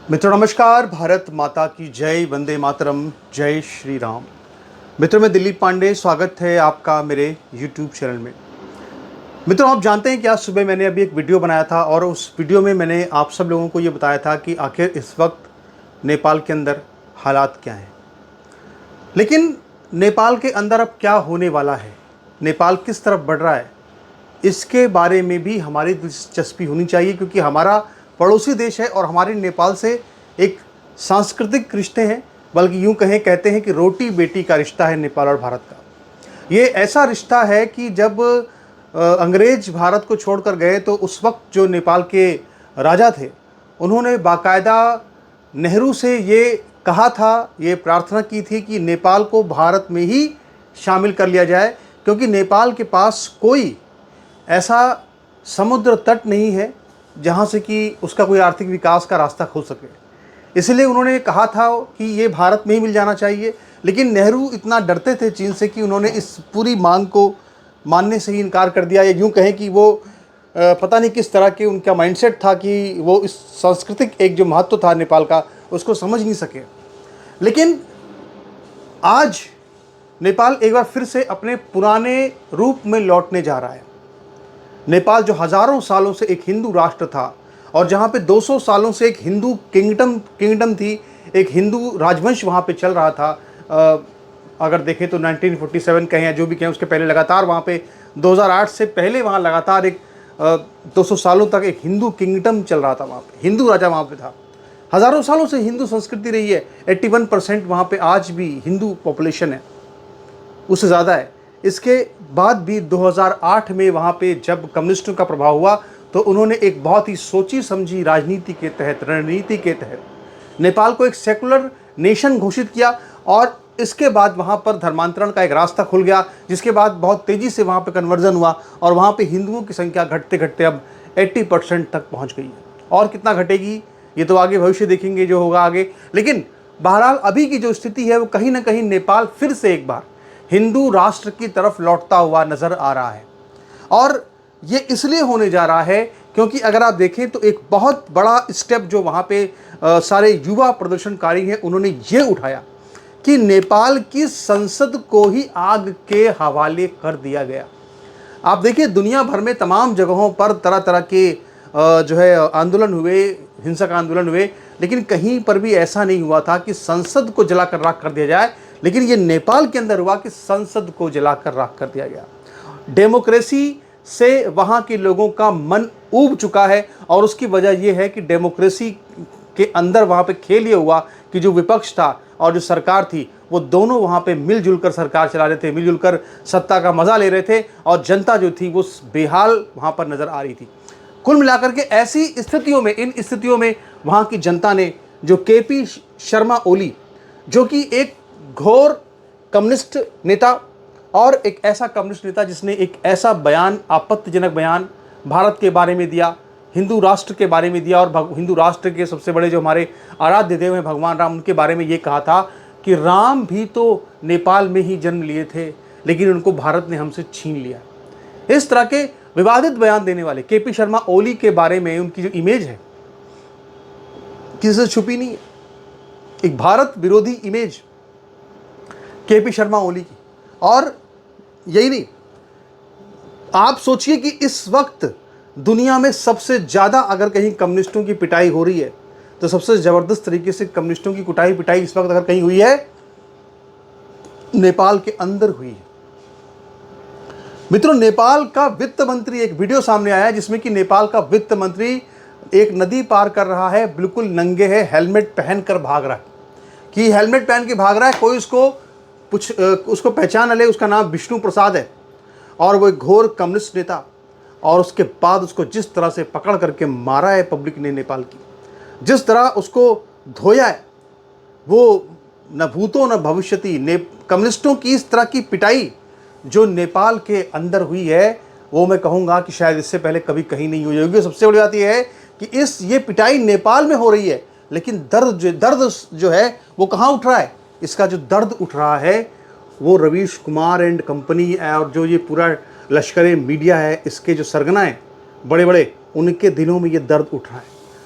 मित्रों नमस्कार। भारत माता की जय, वंदे मातरम, जय श्री राम। मित्रों मैं दिलीप पांडे, स्वागत है आपका मेरे यूट्यूब चैनल में। मित्रों आप जानते हैं कि आज सुबह मैंने अभी एक वीडियो बनाया था और उस वीडियो में मैंने आप सब लोगों को ये बताया था कि आखिर इस वक्त नेपाल के अंदर हालात क्या हैं। लेकिन नेपाल के अंदर अब क्या होने वाला है, नेपाल किस तरफ बढ़ रहा है, इसके बारे में भी हमारी दिलचस्पी होनी चाहिए, क्योंकि हमारा पड़ोसी देश है और हमारे नेपाल से एक सांस्कृतिक रिश्ते हैं, बल्कि यूँ कहते हैं कि रोटी बेटी का रिश्ता है नेपाल और भारत का। ये ऐसा रिश्ता है कि जब अंग्रेज भारत को छोड़कर गए तो उस वक्त जो नेपाल के राजा थे उन्होंने बाकायदा नेहरू से ये कहा था, ये प्रार्थना की थी कि नेपाल को भारत में ही शामिल कर लिया जाए, क्योंकि नेपाल के पास कोई ऐसा समुद्र तट नहीं है जहाँ से कि उसका कोई आर्थिक विकास का रास्ता खुल सके। इसलिए उन्होंने कहा था कि ये भारत में ही मिल जाना चाहिए। लेकिन नेहरू इतना डरते थे चीन से कि उन्होंने इस पूरी मांग को मानने से ही इनकार कर दिया। ये यूँ कहें कि वो पता नहीं किस तरह के उनका माइंडसेट था कि वो इस सांस्कृतिक एक जो महत्व था नेपाल का उसको समझ नहीं सके। लेकिन आज नेपाल एक बार फिर से अपने पुराने रूप में लौटने जा रहा है। नेपाल जो हज़ारों सालों से एक हिंदू राष्ट्र था और जहाँ पे 200 सालों से एक हिंदू किंगडम थी, एक हिंदू राजवंश वहाँ पे चल रहा था। अगर देखें तो 1947 कहें या जो भी कहें, उसके पहले लगातार वहाँ पे 2008 से पहले वहाँ लगातार एक 200 सालों तक एक हिंदू किंगडम चल रहा था। वहाँ पे हिंदू राजा वहाँ पे था। हज़ारों सालों से हिंदू संस्कृति रही है। 81% वहाँ पे आज भी हिंदू पॉपुलेशन है, उससे ज़्यादा है। इसके बाद भी 2008 में वहाँ पे जब कम्युनिस्टों का प्रभाव हुआ तो उन्होंने एक बहुत ही सोची समझी राजनीति के तहत, रणनीति के तहत नेपाल को एक सेकुलर नेशन घोषित किया और इसके बाद वहाँ पर धर्मांतरण का एक रास्ता खुल गया, जिसके बाद बहुत तेज़ी से वहाँ पे कन्वर्जन हुआ और वहाँ पे हिंदुओं की संख्या घटते घटते अब 80% तक पहुँच गई है। और कितना घटेगी ये तो आगे भविष्य देखेंगे जो होगा आगे। लेकिन बहरहाल अभी की जो स्थिति है वो कहीं ना कहीं नेपाल फिर से एक बार हिंदू राष्ट्र की तरफ लौटता हुआ नज़र आ रहा है। और ये इसलिए होने जा रहा है क्योंकि अगर आप देखें तो एक बहुत बड़ा स्टेप जो वहाँ पे सारे युवा प्रदर्शनकारी हैं उन्होंने ये उठाया कि नेपाल की संसद को ही आग के हवाले कर दिया गया। आप देखिए दुनिया भर में तमाम जगहों पर तरह तरह के जो है आंदोलन हुए, हिंसक आंदोलन हुए, लेकिन कहीं पर भी ऐसा नहीं हुआ था कि संसद को जलाकर राख कर दिया जाए। लेकिन ये नेपाल के अंदर हुआ कि संसद को जलाकर राख कर दिया गया। डेमोक्रेसी से वहाँ के लोगों का मन ऊब चुका है और उसकी वजह यह है कि डेमोक्रेसी के अंदर वहाँ पे खेल ये हुआ कि जो विपक्ष था और जो सरकार थी वो दोनों वहाँ पे मिलजुल कर सरकार चला रहे थे, मिलजुल कर सत्ता का मज़ा ले रहे थे और जनता जो थी वो बेहाल वहाँ पर नज़र आ रही थी। कुल मिलाकर के ऐसी स्थितियों में, इन स्थितियों में वहाँ की जनता ने जो केपी शर्मा ओली, जो कि एक घोर कम्युनिस्ट नेता और एक ऐसा कम्युनिस्ट नेता जिसने एक ऐसा बयान, आपत्तिजनक बयान भारत के बारे में दिया, हिंदू राष्ट्र के बारे में दिया और हिंदू राष्ट्र के सबसे बड़े जो हमारे आराध्य देव हैं भगवान राम, उनके बारे में ये कहा था कि राम भी तो नेपाल में ही जन्म लिए थे लेकिन उनको भारत ने हमसे छीन लिया। इस तरह के विवादित बयान देने वाले केपी शर्मा ओली के बारे में उनकी जो इमेज है किसी से छुपी नहीं है, एक भारत विरोधी इमेज केपी शर्मा ओली की। और यही नहीं, आप सोचिए कि इस वक्त दुनिया में सबसे ज़्यादा अगर कहीं कम्युनिस्टों की पिटाई हो रही है तो सबसे ज़बरदस्त तरीके से कम्युनिस्टों की पिटाई इस वक्त अगर कहीं हुई है, नेपाल के अंदर हुई है। मित्रों नेपाल का वित्त मंत्री, एक वीडियो सामने आया है जिसमें कि नेपाल का वित्त मंत्री एक नदी पार कर रहा है, बिल्कुल नंगे है, हेलमेट पहनकर भाग रहा है। कि हेलमेट पहन के भाग रहा है, कोई उसको पहचान न ले, उसका नाम विष्णु प्रसाद है और वो एक घोर कम्युनिस्ट नेता। और उसके बाद उसको जिस तरह से पकड़ करके मारा है पब्लिक ने नेपाल की, जिस तरह उसको धोया है, वो न भूतो न भविष्यति। कम्युनिस्टों की इस तरह की पिटाई जो नेपाल के अंदर हुई है वो मैं कहूँगा कि शायद इससे पहले कभी कहीं नहीं हुई होगी। सबसे बड़ी बात यह है कि ये पिटाई नेपाल में हो रही है, लेकिन दर्द जो है वो कहाँ उठ रहा है? इसका जो दर्द उठ रहा है वो रवीश कुमार एंड कंपनी और जो ये पूरा लश्कर मीडिया है, इसके जो सरगना हैं बड़े बड़े, उनके दिलों में ये दर्द उठ रहा है।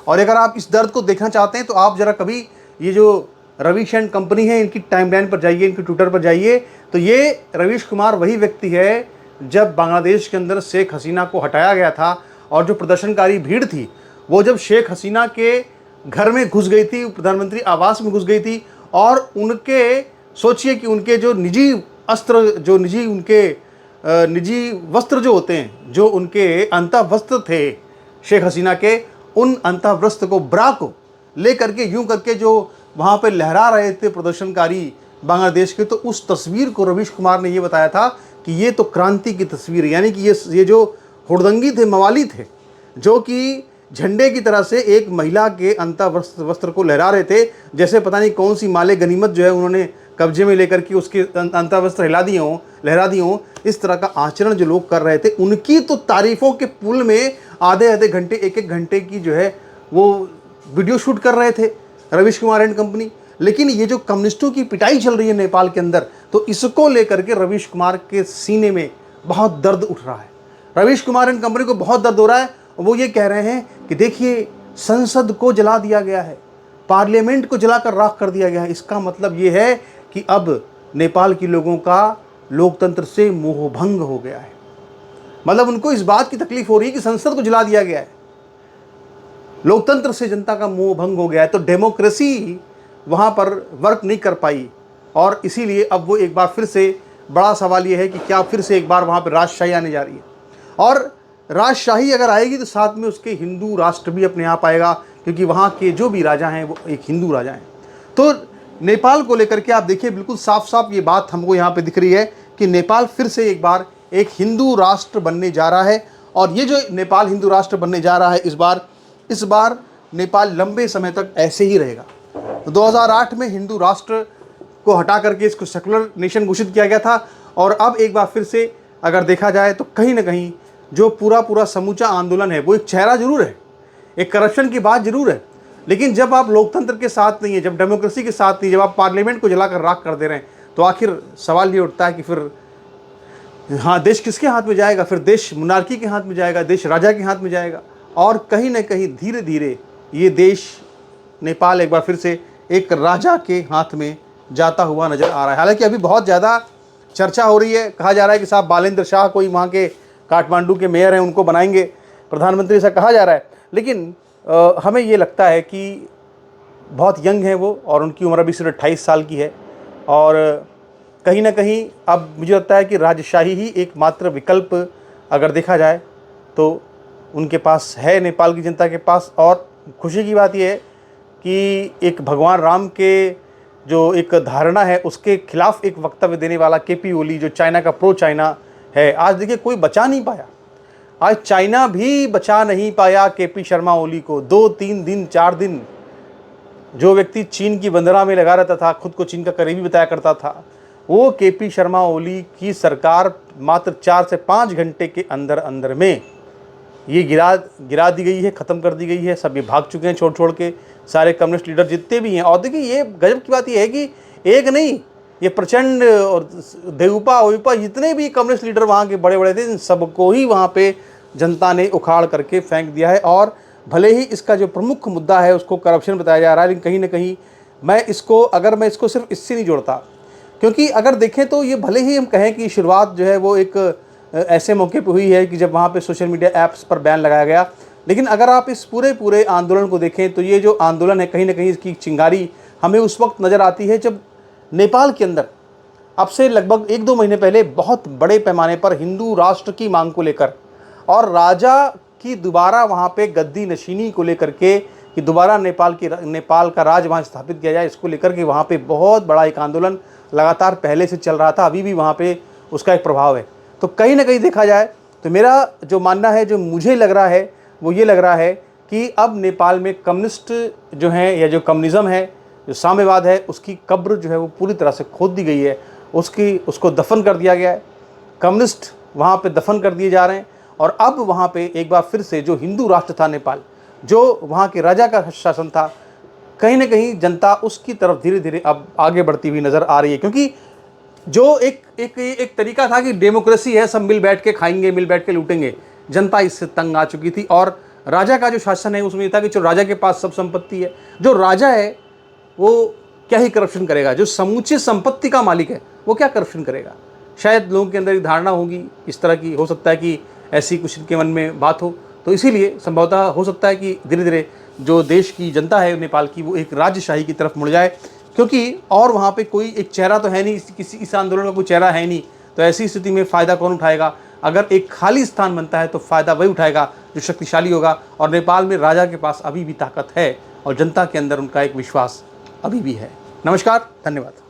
और अगर आप इस दर्द को देखना चाहते हैं तो आप ज़रा कभी ये जो रवीश एंड कंपनी है इनकी टाइमलाइन पर जाइए, इनके ट्विटर पर जाइए, तो ये रवीश कुमार वही व्यक्ति है जब बांग्लादेश के अंदर शेख हसीना को हटाया गया था और जो प्रदर्शनकारी भीड़ थी वो जब शेख हसीना के घर में घुस गई थी, प्रधानमंत्री आवास में घुस गई थी, और उनके सोचिए कि उनके जो निजी अस्त्र, जो निजी वस्त्र जो होते हैं, जो उनके अंतः वस्त्र थे शेख हसीना के, उन अंतः वस्त्र को, ब्रा को ले करके यूं करके जो वहाँ पे लहरा रहे थे प्रदर्शनकारी बांग्लादेश के, तो उस तस्वीर को रवीश कुमार ने ये बताया था कि ये तो क्रांति की तस्वीर है। यानी कि ये जो हुड़दंगी थे, मवाली थे, जो कि झंडे की तरह से एक महिला के अंतः वस्त्र को लहरा रहे थे, जैसे पता नहीं कौन सी माले गनीमत जो है उन्होंने कब्जे में लेकर के उसके अंतः वस्त्र लहरा दिए हों, इस तरह का आचरण जो लोग कर रहे थे, उनकी तो तारीफ़ों के पुल में आधे आधे घंटे, एक एक घंटे की जो है वो वीडियो शूट कर रहे थे रवीश कुमार एंड कंपनी। लेकिन ये जो कम्युनिस्टों की पिटाई चल रही है नेपाल के अंदर, तो इसको लेकर के रवीश कुमार के सीने में बहुत दर्द उठ रहा है। रवीश कुमार एंड कंपनी को बहुत दर्द हो रहा है। वो ये कह रहे हैं कि देखिए, संसद को जला दिया गया है, पार्लियामेंट को जलाकर राख कर दिया गया है। इसका मतलब ये है कि अब नेपाल के लोगों का लोकतंत्र से मोहभंग हो गया है। मतलब उनको इस बात की तकलीफ हो रही है कि संसद को जला दिया गया है, लोकतंत्र से जनता का मोहभंग हो गया है, तो डेमोक्रेसी वहाँ पर वर्क नहीं कर पाई। और इसीलिए अब वो एक बार फिर से बड़ा सवाल ये है कि क्या फिर से एक बार वहाँ पर राजशाही आने जा रही है, और राजशाही अगर आएगी तो साथ में उसके हिंदू राष्ट्र भी अपने आप आएगा, क्योंकि वहाँ के जो भी राजा हैं वो एक हिंदू राजा हैं। तो नेपाल को लेकर के आप देखिए, बिल्कुल साफ साफ ये बात हमको यहाँ पे दिख रही है कि नेपाल फिर से एक बार एक हिंदू राष्ट्र बनने जा रहा है। और ये जो नेपाल हिंदू राष्ट्र बनने जा रहा है इस बार नेपाल लंबे समय तक ऐसे ही रहेगा। तो 2008 में हिंदू राष्ट्र को हटा करके इसको सेकुलर नेशन घोषित किया गया था, और अब एक बार फिर से अगर देखा जाए तो कहीं ना कहीं जो पूरा समूचा आंदोलन है वो एक चेहरा जरूर है, एक करप्शन की बात जरूर है, लेकिन जब आप लोकतंत्र के साथ नहीं है, जब डेमोक्रेसी के साथ नहीं, जब आप पार्लियामेंट को जलाकर राख कर दे रहे हैं, तो आखिर सवाल ये उठता है कि फिर हाँ, देश किसके हाथ में जाएगा? फिर देश मोनार्की के हाथ में जाएगा, देश राजा के हाथ में जाएगा। और कहीं ना कहीं धीरे धीरे ये देश नेपाल एक बार फिर से एक राजा के हाथ में जाता हुआ नज़र आ रहा है। हालांकि अभी बहुत ज़्यादा चर्चा हो रही है, कहा जा रहा है कि साहब बालेंद्र शाह कोई वहाँ के काठमांडू के मेयर हैं, उनको बनाएंगे प्रधानमंत्री, ऐसा कहा जा रहा है। लेकिन हमें ये लगता है कि बहुत यंग हैं वो, और उनकी उम्र अभी सिर्फ 28 साल की है, और कहीं ना कहीं अब मुझे लगता है कि राजशाही ही एकमात्र विकल्प अगर देखा जाए तो उनके पास है, नेपाल की जनता के पास। और खुशी की बात यह है कि एक भगवान राम के जो एक धारणा है उसके खिलाफ एक वक्तव्य देने वाला केपी ओली, जो चाइना का प्रो चाइना है, आज देखिए कोई बचा नहीं पाया। आज चाइना भी बचा नहीं पाया केपी शर्मा ओली को। 2-3 दिन 4 दिन जो व्यक्ति चीन की वंदना में लगा रहता था, खुद को चीन का करीबी बताया करता था, वो केपी शर्मा ओली की सरकार मात्र 4 से 5 घंटे के अंदर में ये गिरा दी गई है, ख़त्म कर दी गई है। सब ये भाग चुके हैं छोड़ के, सारे कम्युनिस्ट लीडर जितने भी हैं। और देखिए ये गजब की बात ये है कि एक नहीं, ये प्रचंड और देवपा ओयुपा जितने भी कम्युनिस्ट लीडर वहाँ के बड़े थे, इन सबको ही वहाँ पे जनता ने उखाड़ करके फेंक दिया है। और भले ही इसका जो प्रमुख मुद्दा है उसको करप्शन बताया जा रहा है, लेकिन कहीं ना कहीं मैं इसको सिर्फ इससे नहीं जोड़ता, क्योंकि अगर देखें तो ये भले ही हम कहें कि शुरुआत जो है वो एक ऐसे मौके पे हुई है कि जब वहाँ पे सोशल मीडिया ऐप्स पर बैन लगाया गया, लेकिन अगर आप इस पूरे आंदोलन को देखें तो ये जो आंदोलन है, कहीं ना कहीं इसकी चिंगारी हमें उस वक्त नज़र आती है जब नेपाल के अंदर अब से लगभग 1-2 महीने पहले बहुत बड़े पैमाने पर हिंदू राष्ट्र की मांग को लेकर और राजा की दोबारा वहाँ पे गद्दी नशीनी को लेकर के कि दोबारा नेपाल का राज वहाँ स्थापित किया जाए, इसको लेकर के वहाँ पे बहुत बड़ा एक आंदोलन लगातार पहले से चल रहा था, अभी भी वहाँ पे उसका एक प्रभाव है। तो कहीं ना कहीं देखा जाए तो मेरा जो मानना है, जो मुझे लग रहा है, वो ये लग रहा है कि अब नेपाल में कम्युनिस्ट जो हैं या जो कम्युनिज़्म है, जो साम्यवाद है, उसकी कब्र जो है वो पूरी तरह से खोद दी गई है, उसको दफन कर दिया गया है। कम्युनिस्ट वहाँ पे दफन कर दिए जा रहे हैं, और अब वहाँ पे एक बार फिर से जो हिंदू राष्ट्र था नेपाल, जो वहाँ के राजा का शासन था, कहीं ना कहीं जनता उसकी तरफ धीरे धीरे अब आगे बढ़ती हुई नज़र आ रही है। क्योंकि जो एक तरीका था कि डेमोक्रेसी है, सब मिल बैठ के खाएंगे, मिल बैठ के लूटेंगे, जनता इससे तंग आ चुकी थी। और राजा का जो शासन है उसमें ये था कि जो राजा के पास सब संपत्ति है, जो राजा है वो क्या ही करप्शन करेगा, जो समूची संपत्ति का मालिक है वो क्या करप्शन करेगा। शायद लोगों के अंदर एक धारणा होगी इस तरह की, हो सकता है कि ऐसी कुछ इनके मन में बात हो, तो इसीलिए संभवतः हो सकता है कि धीरे धीरे जो देश की जनता है नेपाल की वो एक राज्यशाही की तरफ मुड़ जाए, क्योंकि और वहाँ पे कोई एक चेहरा तो है नहीं, किसी इस आंदोलन का कोई चेहरा है नहीं। तो ऐसी स्थिति में फ़ायदा कौन उठाएगा? अगर एक खाली स्थान बनता है तो फ़ायदा वही उठाएगा जो शक्तिशाली होगा, और नेपाल में राजा के पास अभी भी ताकत है और जनता के अंदर उनका एक विश्वास अभी भी है। नमस्कार, धन्यवाद।